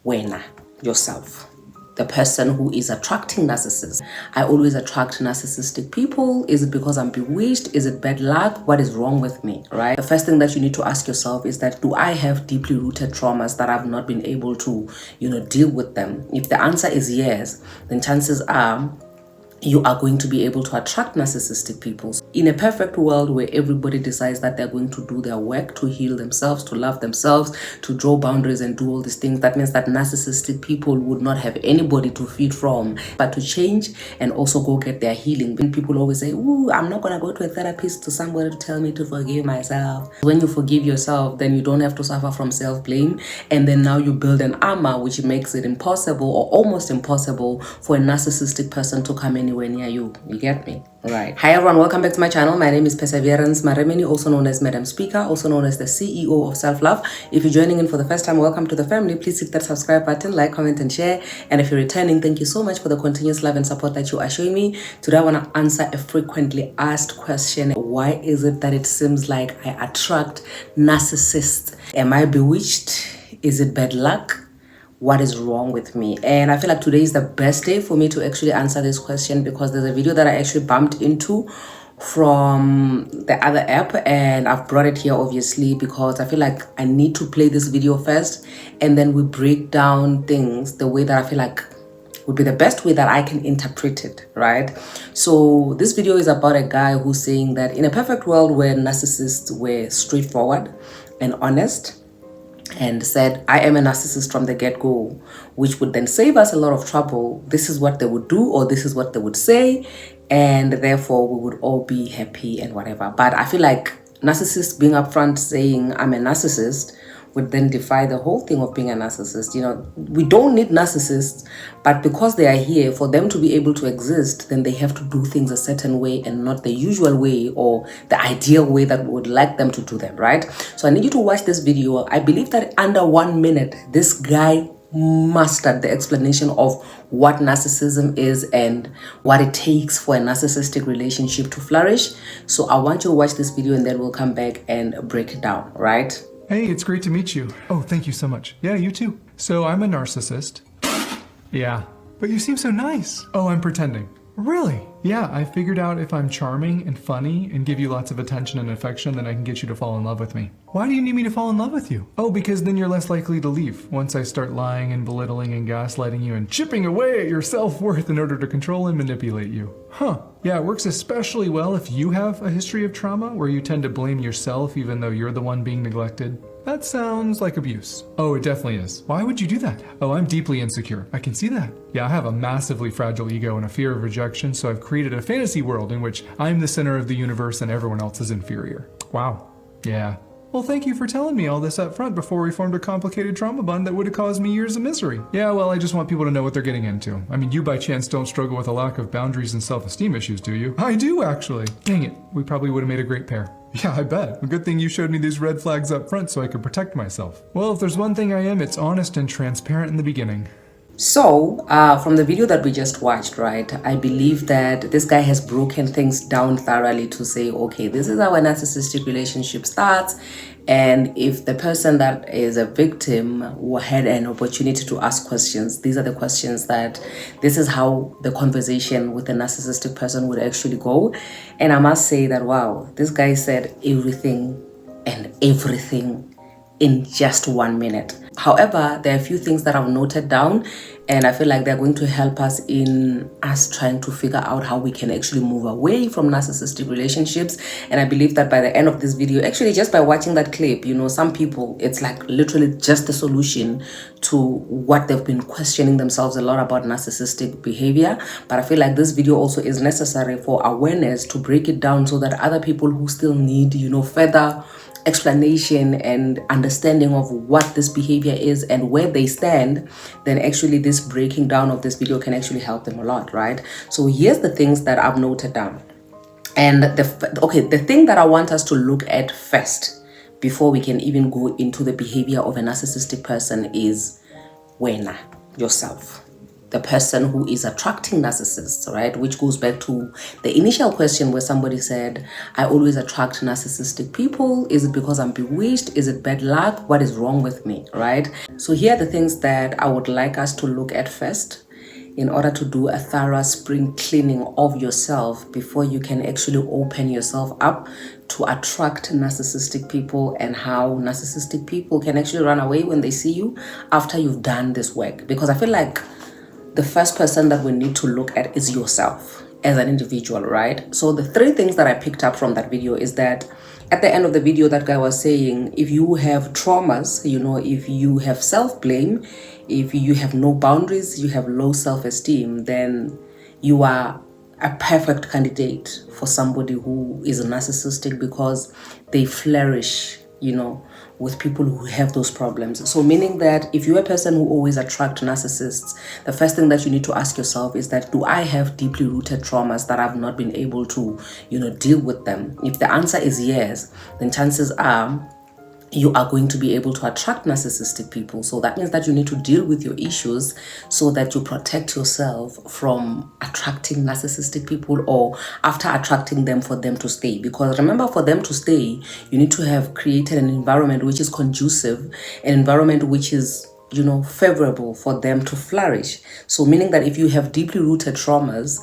wena, yourself. The person who is attracting narcissists. I always attract narcissistic people. Is it because I'm bewitched? Is it bad luck? What is wrong with me, right? The first thing that you need to ask yourself is that, do I have deeply rooted traumas that I've not been able to, deal with them? If the answer is yes, then chances are you are going to be able to attract narcissistic people. In a perfect world where everybody decides that they're going to do their work to heal themselves, to love themselves, to draw boundaries and do all these things, that means that narcissistic people would not have anybody to feed from, but to change and also go get their healing. When people always say, ooh, I'm not going to go to a therapist, to somebody to tell me to forgive myself. When you forgive yourself, then you don't have to suffer from self-blame. And then now you build an armor, which makes it impossible or almost impossible for a narcissistic person to come anywhere near you. You get me? Right. Hi everyone, welcome back to my channel. My name is Perseverance Maremeni, also known as Madam Speaker, also known as the CEO of Self-Love. If you're joining in for the first time, welcome to the family. Please hit that subscribe button, like, comment, and share. And if you're returning, thank you so much for the continuous love and support that you are showing me. Today I want to answer a frequently asked question. Why is it that it seems like I attract narcissists? Am I bewitched? Is it bad luck? What is wrong with me? And I feel like today is the best day for me to actually answer this question, because there's a video that I actually bumped into from the other app, and I've brought it here obviously because I feel like I need to play this video first, and then we break down things the way that I feel like would be the best way that I can interpret it, right? So this video is about a guy who's saying that in a perfect world where narcissists were straightforward and honest, and said, I am a narcissist from the get-go, which would then save us a lot of trouble. This is what they would do, or this is what they would say, and therefore we would all be happy and whatever. But I feel like narcissists being upfront saying I'm a narcissist would then defy the whole thing of being a narcissist. We don't need narcissists, but because they are here, for them to be able to exist, then they have to do things a certain way and not the usual way or the ideal way that we would like them to do them, right? So I need you to watch this video. I believe that under 1 minute, this guy mastered the explanation of what narcissism is and what it takes for a narcissistic relationship to flourish. So I want you to watch this video and then we'll come back and break it down, right? Hey, it's great to meet you. Oh, thank you so much. Yeah, you too. So I'm a narcissist. Yeah, but you seem so nice. Oh, I'm pretending. Really? Yeah, I figured out if I'm charming and funny and give you lots of attention and affection, then I can get you to fall in love with me. Why do you need me to fall in love with you? Oh, because then you're less likely to leave once I start lying and belittling and gaslighting you and chipping away at your self-worth in order to control and manipulate you. Huh. Yeah, it works especially well if you have a history of trauma where you tend to blame yourself even though you're the one being neglected. That sounds like abuse. Oh, it definitely is. Why would you do that? Oh, I'm deeply insecure. I can see that. Yeah, I have a massively fragile ego and a fear of rejection, so I've created a fantasy world in which I'm the center of the universe and everyone else is inferior. Wow. Yeah. Well, thank you for telling me all this up front before we formed a complicated trauma bond that would have caused me years of misery. Yeah, well, I just want people to know what they're getting into. I mean, you by chance don't struggle with a lack of boundaries and self-esteem issues, do you? I do, actually. Dang it. We probably would have made a great pair. Yeah, I bet. A good thing you showed me these red flags up front so I could protect myself. Well, if there's one thing I am, it's honest and transparent in the beginning. So, from the video that we just watched, right, I believe that this guy has broken things down thoroughly to say, okay, this is how a narcissistic relationship starts. And if the person that is a victim had an opportunity to ask questions, these are the questions this is how the conversation with a narcissistic person would actually go. And I must say that, wow, this guy said everything and everything in just 1 minute. However, there are a few things that I've noted down, and I feel like they're going to help us in us trying to figure out how we can actually move away from narcissistic relationships. And I believe that by the end of this video, actually just by watching that clip, some people, it's like literally just the solution to what they've been questioning themselves a lot about narcissistic behavior. But I feel like this video also is necessary for awareness, to break it down so that other people who still need, further explanation and understanding of what this behavior is and where they stand, then actually this breaking down of this video can actually help them a lot, right? So here's the things that I've noted down. And the thing that I want us to look at first before we can even go into the behavior of a narcissistic person is wena, yourself. the person who is attracting narcissists, right? Which goes back to the initial question where somebody said, I always attract narcissistic people. Is it because I'm bewitched? Is it bad luck? What is wrong with me, right? So here are the things that I would like us to look at first in order to do a thorough spring cleaning of yourself before you can actually open yourself up to attract narcissistic people, and how narcissistic people can actually run away when they see you after you've done this work. Because I feel like the first person that we need to look at is yourself as an individual, right? So the 3 things that I picked up from that video is that at the end of the video, that guy was saying, if you have traumas, if you have self-blame, if you have no boundaries, you have low self-esteem, then you are a perfect candidate for somebody who is narcissistic, because they flourish, with people who have those problems. So meaning that if you're a person who always attracts narcissists, the first thing that you need to ask yourself is that, do I have deeply rooted traumas that I've not been able to, deal with them? If the answer is yes, then chances are you are going to be able to attract narcissistic people. So that means that you need to deal with your issues so that you protect yourself from attracting narcissistic people, or after attracting them, for them to stay. Because remember, for them to stay, you need to have created an environment which is conducive, an environment which is favorable for them to flourish. So meaning that if you have deeply rooted traumas,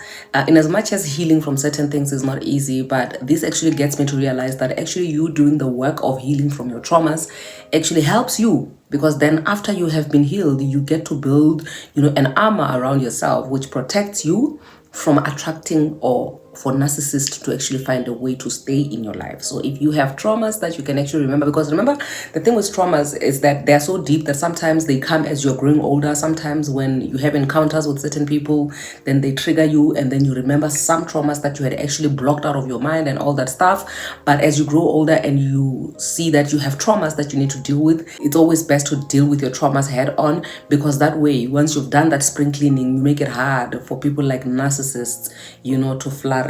in as much as healing from certain things is not easy, but this actually gets me to realize that actually you doing the work of healing from your traumas actually helps you, because then after you have been healed, you get to build, an armor around yourself which protects you from attracting, or for narcissists to actually find a way to stay in your life. So if you have traumas that you can actually remember, because remember, the thing with traumas is that they're so deep that sometimes they come as you're growing older. Sometimes when you have encounters with certain people, then they trigger you, and then you remember some traumas that you had actually blocked out of your mind and all that stuff. But as you grow older and you see that you have traumas that you need to deal with, it's always best to deal with your traumas head on, because that way, once you've done that spring cleaning, you make it hard for people like narcissists, to flourish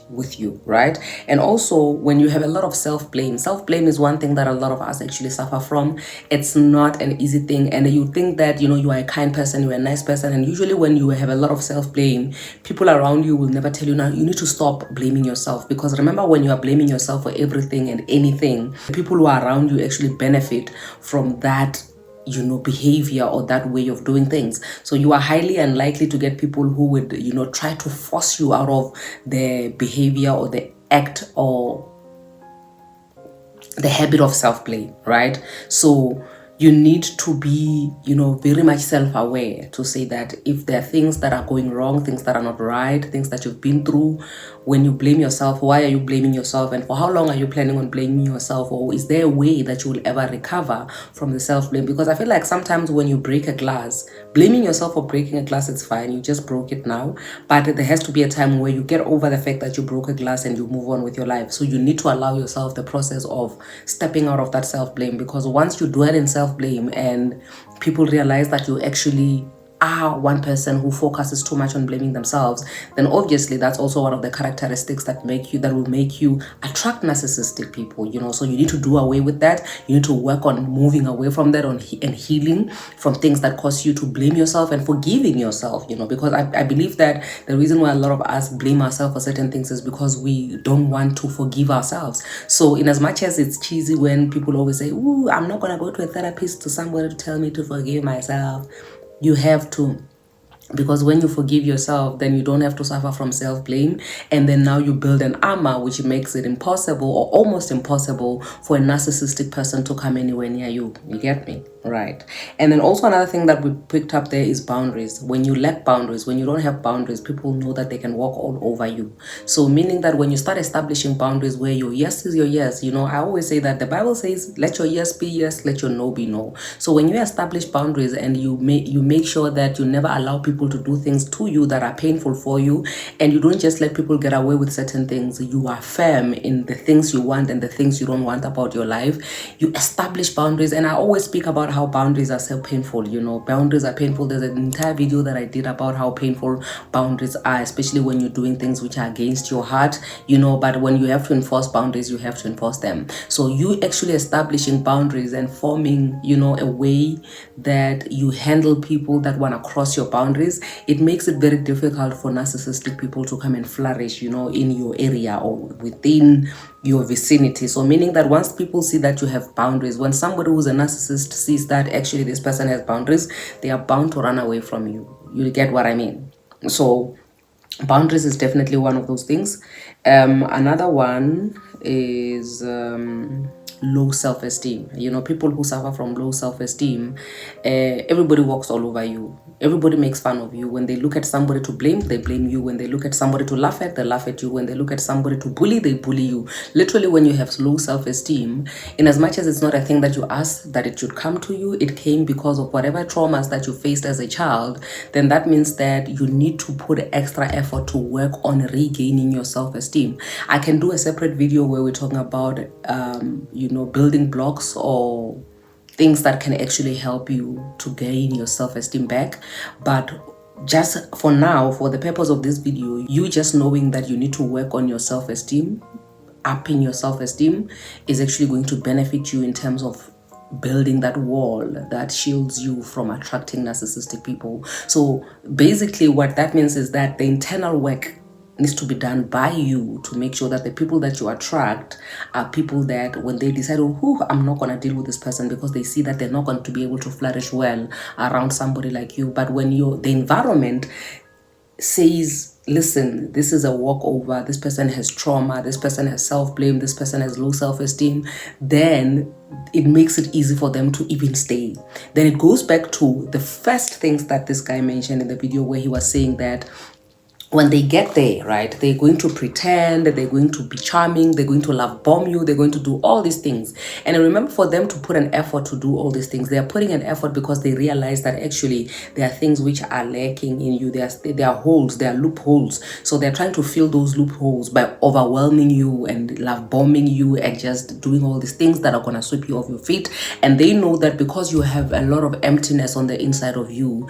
with you, right? And also, when you have a lot of self-blame is one thing that a lot of us actually suffer from. It's not an easy thing, and you think that you are a kind person, you're a nice person, and usually when you have a lot of self-blame, people around you will never tell you, now you need to stop blaming yourself. Because remember, when you are blaming yourself for everything and anything, people who are around you actually benefit from that behavior or that way of doing things. So you are highly unlikely to get people who would try to force you out of the behavior or the act or the habit of self-blame, right? So you need to be, very much self-aware to say that if there are things that are going wrong, things that are not right, things that you've been through, when you blame yourself, why are you blaming yourself, and for how long are you planning on blaming yourself, or is there a way that you will ever recover from the self-blame? Because I feel like sometimes when you break a glass, blaming yourself for breaking a glass, it's fine, you just broke it now, but there has to be a time where you get over the fact that you broke a glass and you move on with your life. So you need to allow yourself the process of stepping out of that self-blame, because once you dwell in self-blame and people realize that you actually are one person who focuses too much on blaming themselves, then obviously that's also one of the characteristics that will make you attract narcissistic people. So you need to do away with that. You need to work on moving away from that, and healing from things that cause you to blame yourself, and forgiving yourself, because I believe that the reason why a lot of us blame ourselves for certain things is because we don't want to forgive ourselves. So in as much as it's cheesy when people always say, "Ooh, I'm not gonna go to a therapist, to somebody to tell me to forgive myself," you have to. Because when you forgive yourself, then you don't have to suffer from self-blame, and then now you build an armor which makes it impossible, or almost impossible, for a narcissistic person to come anywhere near you. You get me? Right. And then also another thing that we picked up there is boundaries. When you lack boundaries, when you don't have boundaries, people know that they can walk all over you. So meaning that when you start establishing boundaries where your yes is your yes, I always say that the Bible says, let your yes be yes, let your no be no. So when you establish boundaries and you make sure that you never allow people to do things to you that are painful for you, and you don't just let people get away with certain things, you are firm in the things you want and the things you don't want about your life. You establish boundaries, and I always speak about how boundaries are so painful. You know, boundaries are painful. There's an entire video that I did about how painful boundaries are, especially when you're doing things which are against your heart, you know. But when you have to enforce boundaries, you have to enforce them. So you actually establishing boundaries and forming, you know, a way that you handle people that want to cross your boundaries, it makes it very difficult for narcissistic people to come and flourish, you know, in your area or within your vicinity. So meaning that once people see that you have boundaries, when somebody who's a narcissist sees that actually this person has boundaries, they are bound to run away from you. You get what I mean? So boundaries is definitely one of those things. Another one is low self-esteem. You know, people who suffer from low self-esteem, everybody walks all over you. Everybody makes fun of you. When they look at somebody to blame, they blame you. When they look at somebody to laugh at, they laugh at you. When they look at somebody to bully, they bully you. Literally, when you have low self-esteem, in as much as it's not a thing that you asked that it should come to you, it came because of whatever traumas that you faced as a child, then that means that you need to put extra effort to work on regaining your self-esteem. I can do a separate video where we're talking about, you know, building blocks or things that can actually help you to gain your self-esteem back. But just for now, for the purpose of this video, you just knowing that you need to work on your self-esteem, upping your self-esteem, is actually going to benefit you in terms of building that wall that shields you from attracting narcissistic people. So basically what that means is that the internal work needs to be done by you to make sure that the people that you attract are people that when they decide, oh, I'm not going to deal with this person, because they see that they're not going to be able to flourish well around somebody like you. But when the environment says, listen, this is a walkover, this person has trauma, this person has self-blame, this person has low self-esteem, then it makes it easy for them to even stay. Then it goes back to the first things that this guy mentioned in the video, where he was saying that when they get there, right, they're going to pretend, they're going to be charming, they're going to love bomb you, they're going to do all these things. And I remember, for them to put an effort to do all these things, they are putting an effort because they realize that actually there are things which are lacking in you. There are holes, there are loopholes. So they're trying to fill those loopholes by overwhelming you and love bombing you and just doing all these things that are going to sweep you off your feet. And they know that because you have a lot of emptiness on the inside of you,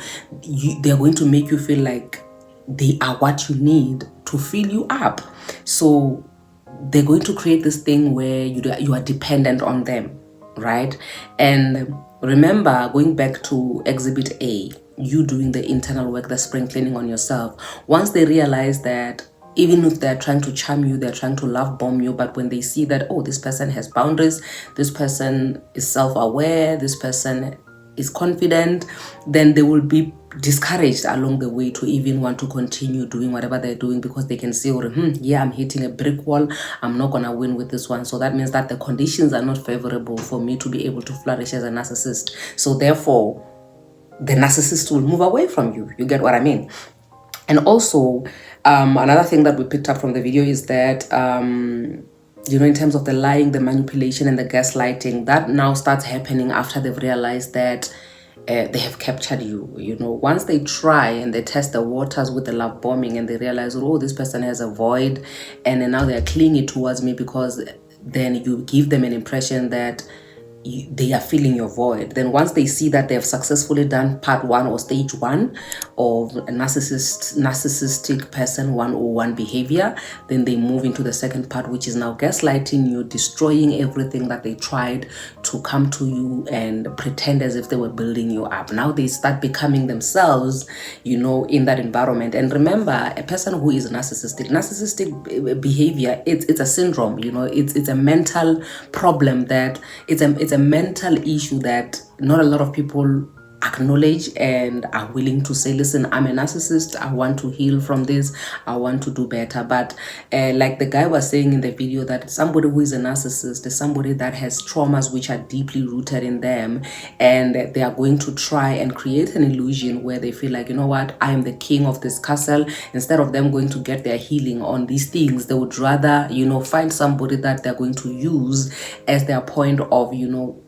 they're going to make you feel like they are what you need to fill you up. So they're going to create this thing where you are dependent on them, right? And remember, going back to exhibit A, you doing the internal work, the spring cleaning on yourself. Once they realize that even if they're trying to charm you, they're trying to love bomb you, but when they see that, oh, this person has boundaries, this person is self-aware, this person is confident, then they will be discouraged along the way to even want to continue doing whatever they're doing, because they can see, yeah, I'm hitting a brick wall, I'm not gonna win with this one. So that means that the conditions are not favorable for me to be able to flourish as a narcissist. So therefore, the narcissist will move away from you. You get what I mean? And also, another thing that we picked up from the video is that you know, in terms of the lying, the manipulation, and the gaslighting, that now starts happening after they've realized that they have captured you. You know, once they try and they test the waters with the love bombing and they realize, oh, this person has a void, and then now they're clinging towards me, because then you give them an impression that they are filling your void. Then once they see that they have successfully done part 1 or stage 1 of a narcissistic person 101 behavior, then they move into the second part, which is now gaslighting you, destroying everything that they tried to come to you and pretend as if they were building you up. Now they start becoming themselves, you know, in that environment. And remember, a person who is narcissistic behavior, it's a syndrome, you know, it's a mental problem, that it's a mental issue that not a lot of people acknowledge and are willing to say, listen, I'm a narcissist, I want to heal from this, I want to do better. But like the guy was saying in the video, that somebody who is a narcissist is somebody that has traumas which are deeply rooted in them, and they are going to try and create an illusion where they feel like, you know what, I am the king of this castle. Instead of them going to get their healing on these things, they would rather, you know, find somebody that they're going to use as their point of, you know,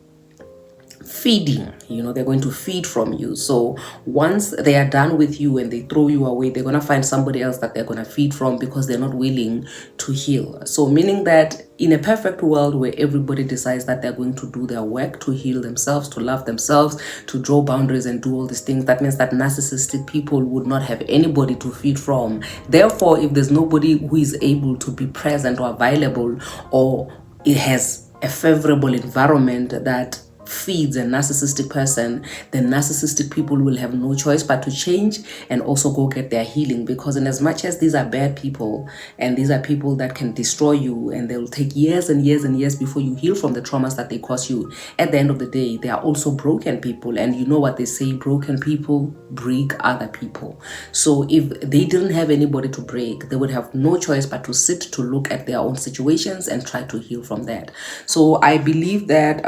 feeding. They're going to feed from you. So once they are done with you and they throw you away, they're going to find somebody else that they're going to feed from, because they're not willing to heal. So meaning that in a perfect world where everybody decides that they're going to do their work to heal themselves, to love themselves, to draw boundaries and do all these things, that means that narcissistic people would not have anybody to feed from. Therefore, if there's nobody who is able to be present or available, or it has a favorable environment that feeds a narcissistic person, then narcissistic people will have no choice but to change and also go get their healing. Because in as much as these are bad people, and these are people that can destroy you, and they'll take years and years and years before you heal from the traumas that they cause you, at the end of the day, they are also broken people. And you know what they say, broken people break other people. So if they didn't have anybody to break, they would have no choice but to sit to look at their own situations and try to heal from that. So I believe that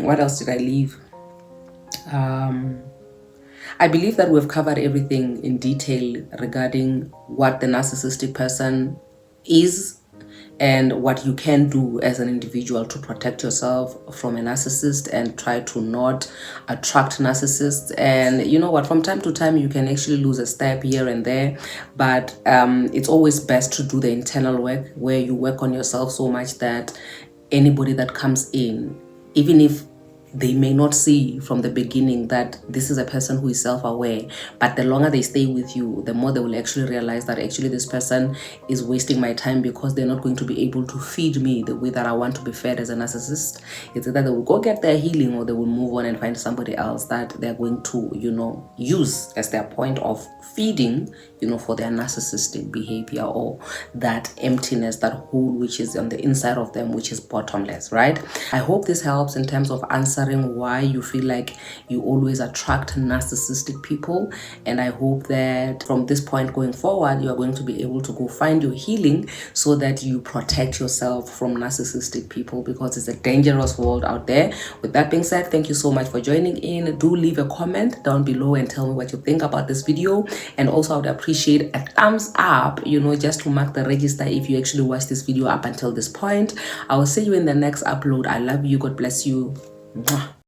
what else did I leave? I believe that we've covered everything in detail regarding what the narcissistic person is and what you can do as an individual to protect yourself from a narcissist and try to not attract narcissists. And you know what, from time to time you can actually lose a step here and there, but it's always best to do the internal work, where you work on yourself so much that anybody that comes in, even if they may not see from the beginning that this is a person who is self-aware, but the longer they stay with you, the more they will actually realize that actually this person is wasting my time, because they're not going to be able to feed me the way that I want to be fed as a narcissist. It's either they will go get their healing, or they will move on and find somebody else that they're going to, use as their point of feeding, for their narcissistic behavior, or that emptiness, that hole which is on the inside of them, which is bottomless, right? I hope this helps in terms of answering why you feel like you always attract narcissistic people. And I hope that from this point going forward, you are going to be able to go find your healing, so that you protect yourself from narcissistic people, because it's a dangerous world out there. With that being said, thank you so much for joining in. Do leave a comment down below and tell me what you think about this video. And also I would appreciate a thumbs up, just to mark the register if you actually watched this video up until this point. I will see you in the next upload. I love you. God bless you. Mwah.